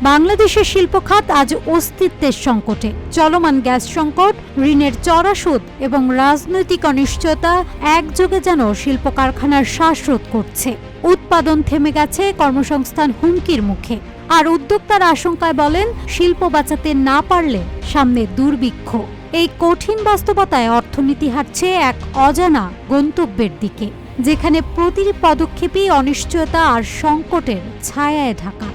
বাংলাদেশের শিল্প খাত আজ অস্তিত্বের সংকটে। চলমান গ্যাস সংকট, ঋণের চড়া সুদ এবং রাজনৈতিক অনিশ্চয়তা একযোগে যেন শিল্প কারখানার শ্বাসরোধ করছে। উৎপাদন থেমে গেছে, কর্মসংস্থান হুমকির মুখে। আর উদ্যোক্তারা আশঙ্কায় বলেন, শিল্প বাঁচাতে না পারলে সামনে দুর্ভিক্ষ। এই কঠিন বাস্তবতায় অর্থনীতি হাঁটছে এক অজানা গন্তব্যের দিকে, যেখানে প্রতিটি পদক্ষেপই অনিশ্চয়তা আর সংকটের ছায়ায় ঢাকা।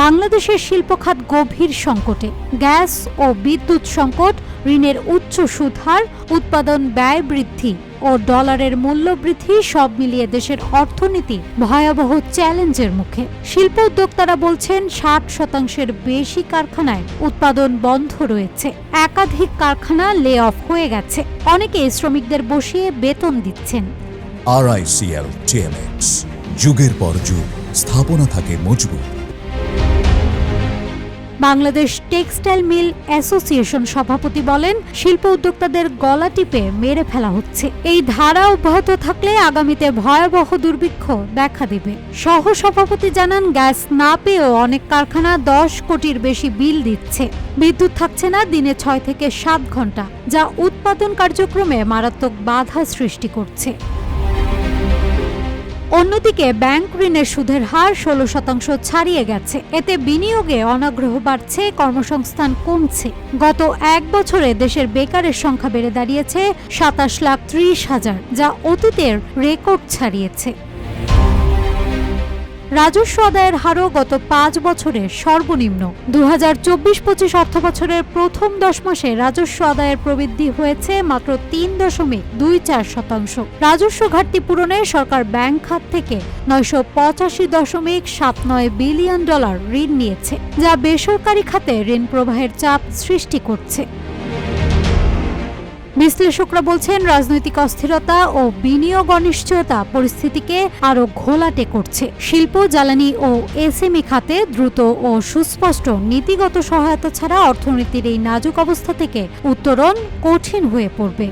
বাংলাদেশের শিল্প খাত গভীর সংকটে। গ্যাস ও বিদ্যুৎ সংকট, ঋণের উচ্চ সুদ হার, উৎপাদন ব্যয় বৃদ্ধি ও ডলারের মূল্য বৃদ্ধি সব মিলিয়ে দেশের অর্থনীতি ভয়াবহ চ্যালেঞ্জের মুখে। শিল্প উদ্যোক্তারা বলছেন, 60% বেশি কারখানায় উৎপাদন বন্ধ রয়েছে। একাধিক কারখানা লে অফ হয়ে গেছে। অনেকে শ্রমিকদের বসিয়ে বেতন দিচ্ছেন। RICL TMX, যুগের পর যুগ স্থাপনা থাকে মজবুত। বাংলাদেশ টেক্সটাইল মিল অ্যাসোসিয়েশন সভাপতি বলেন, শিল্প উদ্যোক্তাদের গলা টিপে মেরে ফেলা হচ্ছে। এই ধারা অব্যাহত থাকলে আগামীতে ভয়াবহ দুর্ভিক্ষ দেখা দেবে। সহ সভাপতি জানান, গ্যাস না পেয়েও অনেক কারখানা 10 কোটির বেশি বিল দিচ্ছে। বিদ্যুৎ থাকছে না দিনে 6 থেকে 7 ঘন্টা, যা উৎপাদন কার্যক্রমে মারাত্মক বাধা সৃষ্টি করছে। অন্যদিকে ব্যাংক ঋণের সুদের হার 16% ছাড়িয়ে গেছে। এতে বিনিয়োগে অনাগ্রহ বাড়ছে, কর্মসংস্থান কমছে। গত 1 বছরে দেশের বেকারের সংখ্যা বেড়ে দাঁড়িয়েছে 27,30,000, যা অতীতের রেকর্ড ছাড়িয়েছে। রাজস্ব আদায়ের হারও গত 5 বছরে সর্বনিম্ন। 2024-25 অর্থবছরের প্রথম 10 মাসে রাজস্ব আদায়ের প্রবৃদ্ধি হয়েছে মাত্র 3.24%। রাজস্ব ঘাটতি পূরণে সরকার ব্যাংক খাত থেকে $985.79 বিলিয়ন ঋণ নিয়েছে, যা বেসরকারি খাতে ঋণ প্রবাহের চাপ সৃষ্টি করছে। বিশ্লেষকরা বলছেন, রাজনৈতিক অস্থিরতা ও বিনিয়োগ অনিশ্চয়তা পরিস্থিতিকে আরো ঘোলাটে করছে। শিল্প, জ্বালানি ও এসএমই খাতে দ্রুত ও সুস্পষ্ট নীতিগত সহায়তা ছাড়া অর্থনীতির এই নাজুক অবস্থা থেকে উত্তরণ কঠিন হয়ে পড়বে।